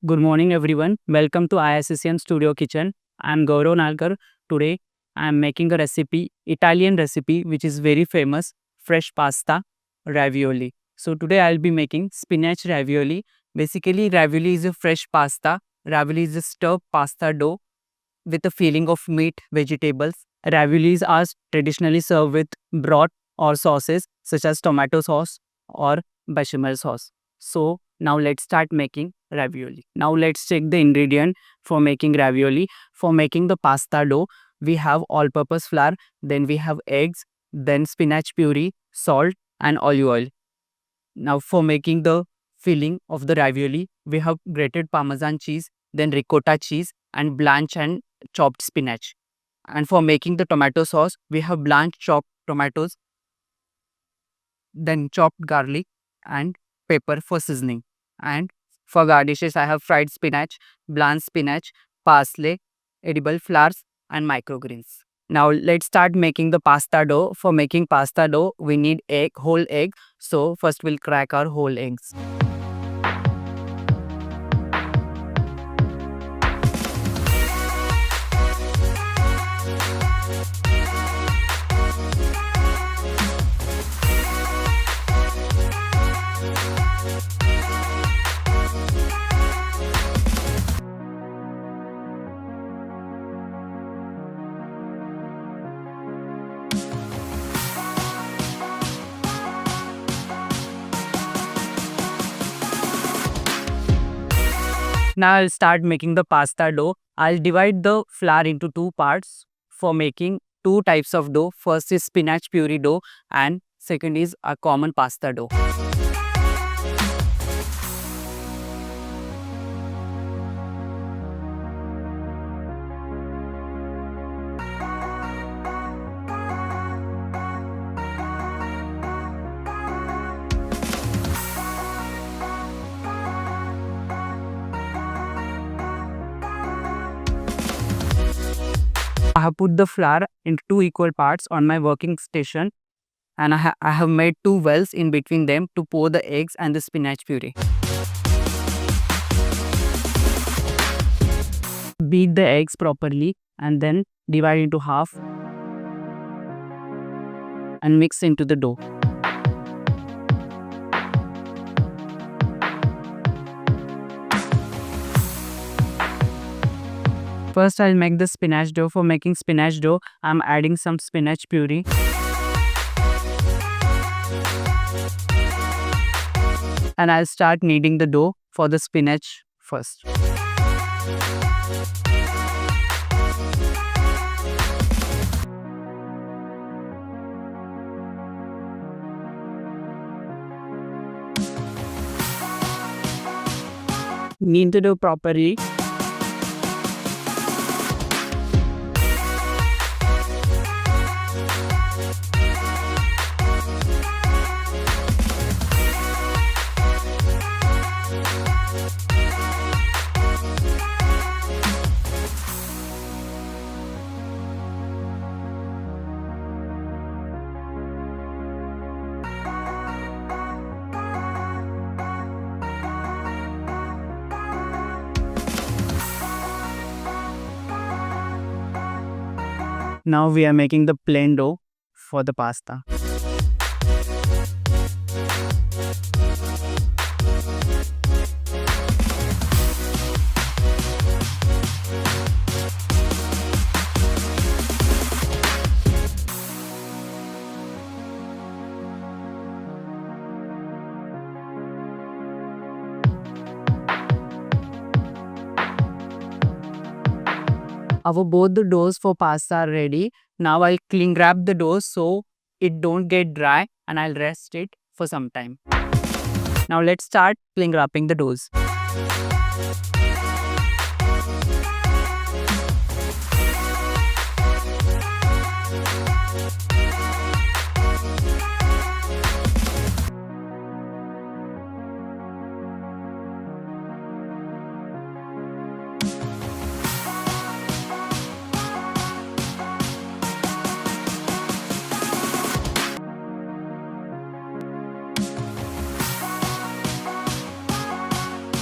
Good morning, everyone. Welcome to ISSN Studio Kitchen. I'm Gaurav Nalkar. Today, I'm making a recipe, Italian recipe, which is very famous, fresh pasta ravioli. So today I'll be making spinach ravioli. Basically, ravioli is a fresh pasta. Ravioli is a stuffed pasta dough with a filling of meat, vegetables. Raviolis are traditionally served with broth or sauces such as tomato sauce or bechamel sauce. So now let's start making ravioli. Now let's check the ingredient for making ravioli. For making the pasta dough, we have all-purpose flour, then we have eggs, then spinach puree, salt and olive oil. Now for making the filling of the ravioli, we have grated parmesan cheese, then ricotta cheese and blanched and chopped spinach. And for making the tomato sauce, we have blanched chopped tomatoes, then chopped garlic and pepper for seasoning. And for garnishes, I have fried spinach, blanched spinach, parsley, edible flowers, and microgreens. Now let's start making the pasta dough. For making pasta dough, we need whole egg. So first we'll crack our whole eggs. Now I'll start making the pasta dough. I'll divide the flour into two parts for making two types of dough. First is spinach puree dough and second is a common pasta dough. I have put the flour into two equal parts on my working station and I have made two wells in between them to pour the eggs and the spinach puree. Beat the eggs properly and then divide into half and mix into the dough. First, I'll make the spinach dough. For making spinach dough, I'm adding some spinach puree. And I'll start kneading the dough for the spinach first. Knead the dough properly. Now we are making the plain dough for the pasta. Our both the doughs for pasta are ready. Now I'll cling wrap the dough so it don't get dry and I'll rest it for some time. Now let's start cling wrapping the doughs.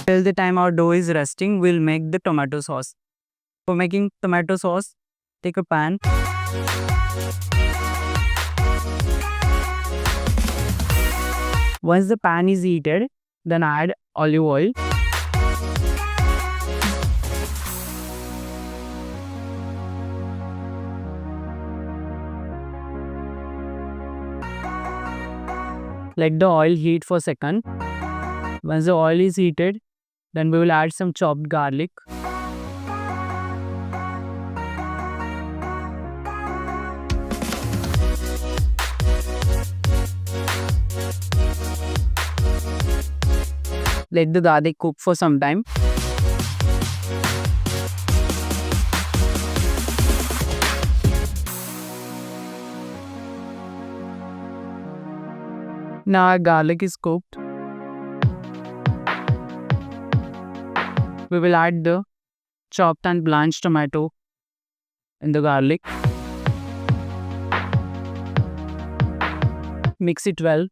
Till the time our dough is resting, we'll make the tomato sauce. For making tomato sauce, take a pan. Once the pan is heated, then add olive oil. Let the oil heat for a second. Once the oil is heated, then we will add some chopped garlic. Let the garlic cook for some time. Now our garlic is cooked. We will add the chopped and blanched tomato in the garlic. Mix it well.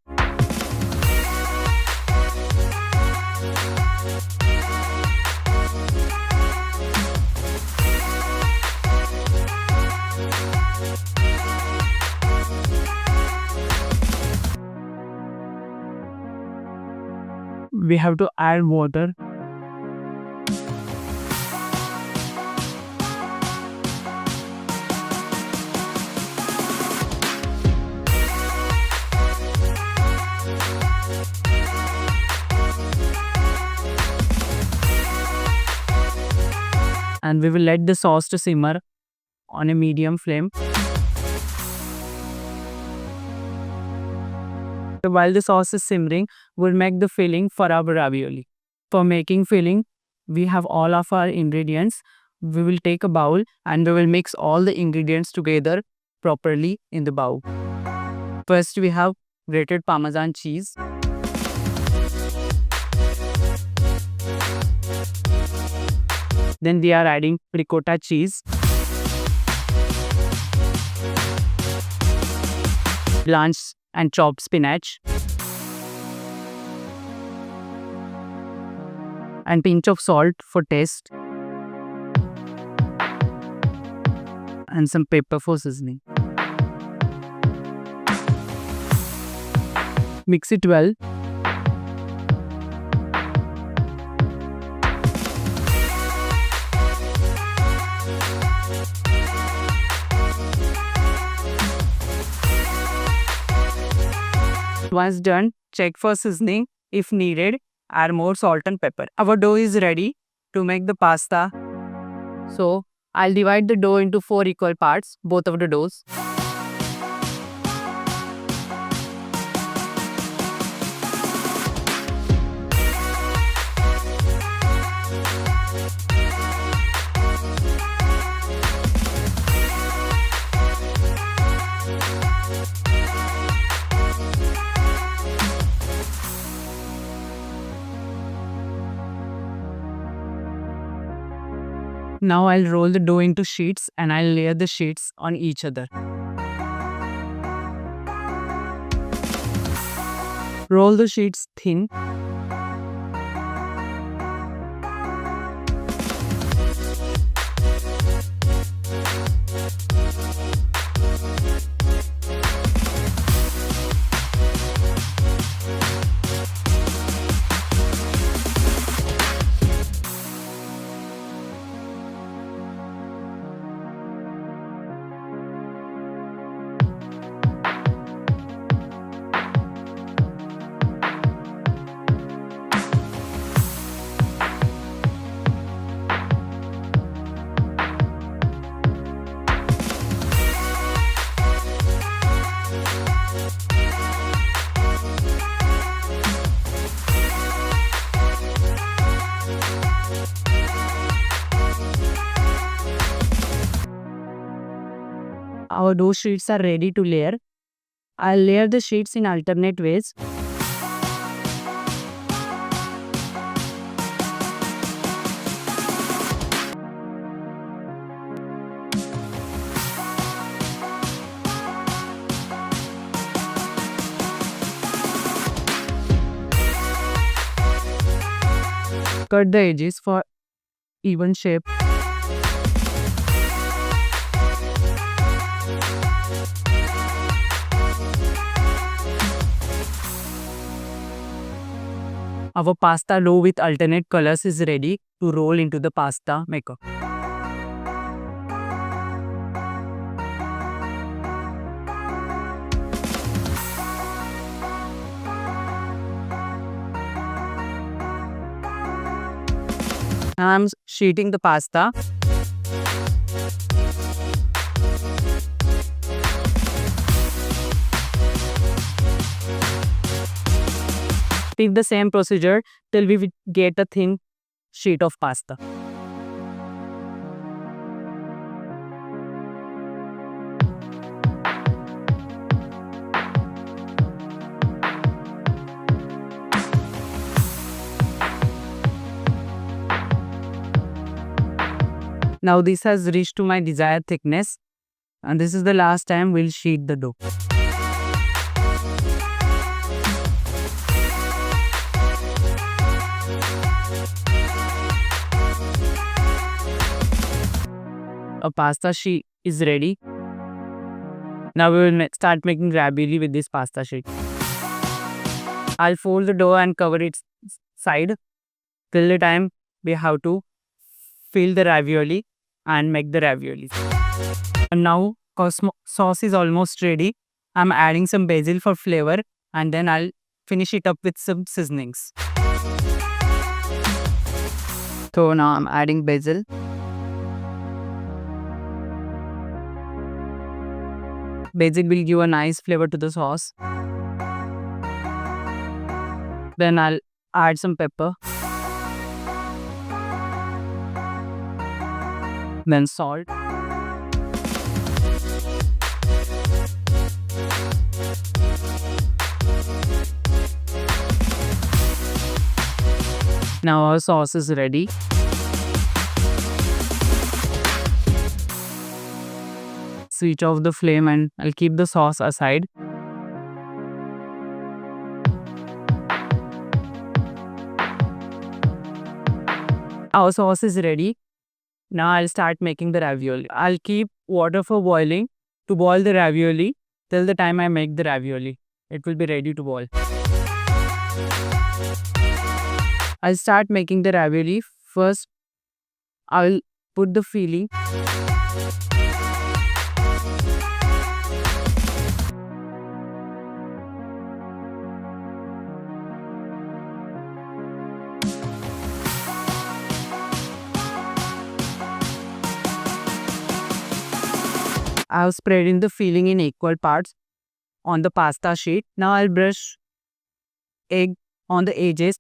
We have to add water. And we will let the sauce to simmer on a medium flame. While the sauce is simmering, we'll make the filling for our ravioli. For making filling, we have all of our ingredients. We will take a bowl and we will mix all the ingredients together properly in the bowl. First, we have grated Parmesan cheese. Then we are adding ricotta cheese, blanched and chopped spinach, and pinch of salt for taste, and some pepper for seasoning. Mix it well. Once done, check for seasoning. If needed, add more salt and pepper. Our dough is ready to make the pasta. So, I'll divide the dough into 4 equal parts, both of the doughs. Now I'll roll the dough into sheets and I'll layer the sheets on each other. Roll the sheets thin. Our dough sheets are ready to layer. I'll layer the sheets in alternate ways. cut the edges for even shape. Our pasta dough with alternate colors is ready to roll into the pasta maker. Now I'm sheeting the pasta. Repeat the same procedure till we get a thin sheet of pasta. Now this has reached to my desired thickness, and this is the last time we'll sheet the dough. A pasta sheet is ready. Now we will start making ravioli with this pasta sheet. I'll fold the dough and cover its side till the time we have to fill the ravioli and make the ravioli. And now sauce is almost ready. I'm adding some basil for flavor, and then I'll finish it up with some seasonings. So now I'm adding basil. Basil will give a nice flavor to the sauce. Then I'll add some pepper. Then salt. Now our sauce is ready. Switch off the flame and I'll keep the sauce aside. Our sauce is ready. Now I'll start making the ravioli. I'll keep water for boiling to boil the ravioli till the time I make the ravioli. It will be ready to boil. I'll start making the ravioli. First, I'll put the filling. I've spread in the filling in equal parts on the pasta sheet. Now I'll brush egg on the edges.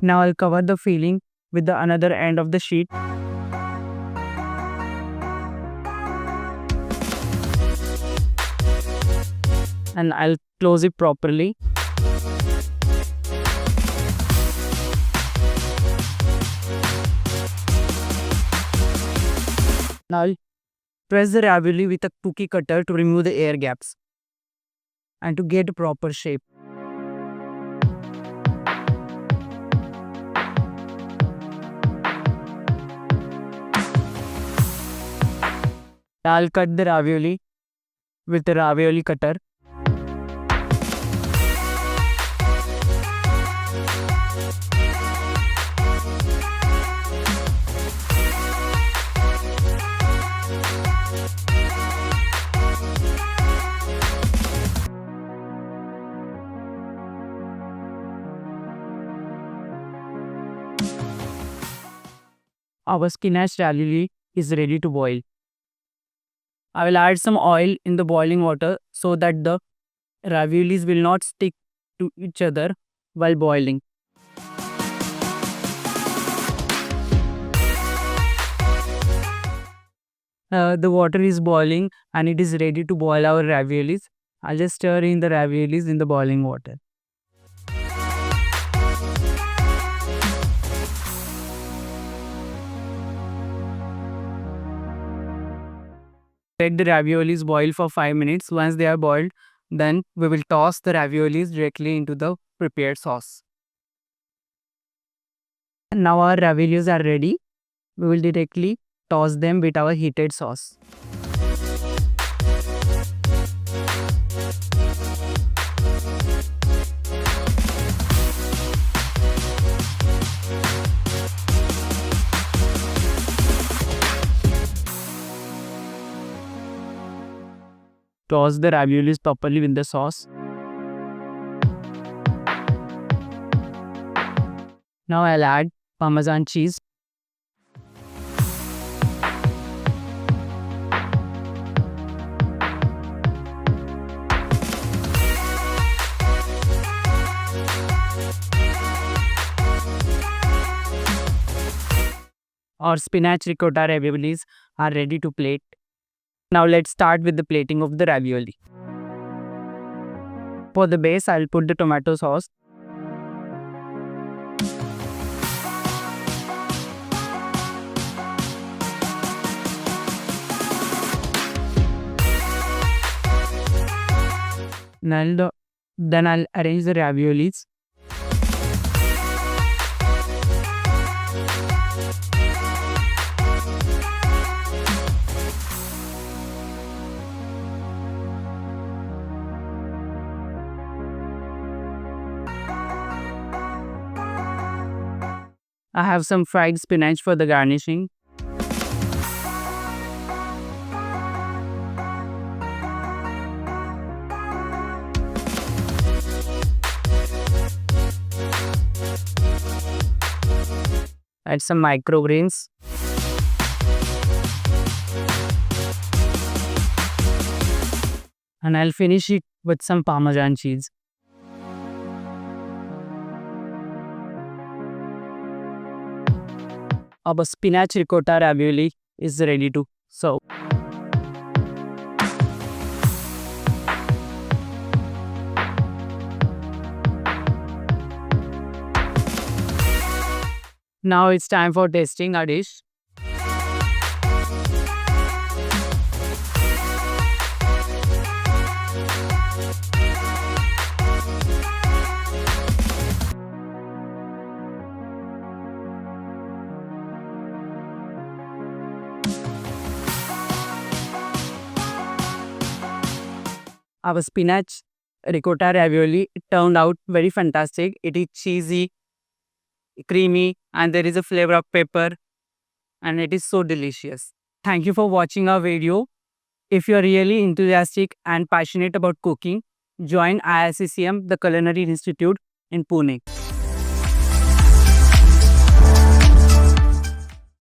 Now I'll cover the filling with the another end of the sheet. And I'll close it properly. Now I'll press the ravioli with a cookie cutter to remove the air gaps and to get a proper shape. I'll cut the ravioli with the ravioli cutter. Our spinach ravioli is ready to boil. I will add some oil in the boiling water so that the raviolis will not stick to each other while boiling. The water is boiling and it is ready to boil our raviolis. I'll just stir in the raviolis in the boiling water. Let the raviolis boil for 5 minutes. Once they are boiled, then we will toss the raviolis directly into the prepared sauce. Now our raviolis are ready. We will directly toss them with our heated sauce. Toss the raviolis properly with the sauce. Now I'll add Parmesan cheese. Our spinach ricotta raviolis are ready to plate. Now let's start with the plating of the ravioli. For the base, I'll put the tomato sauce. Then I'll arrange the raviolis. I have some fried spinach for the garnishing. Add some microgreens. And I'll finish it with some Parmesan cheese. Our spinach ricotta ravioli is ready to serve. Now it's time for tasting our dish. Our spinach ricotta ravioli turned out very fantastic. It is cheesy, creamy, and there is a flavor of pepper, and it is so delicious. Thank you for watching our video. If you are really enthusiastic and passionate about cooking, join IIScM, the Culinary Institute in Pune.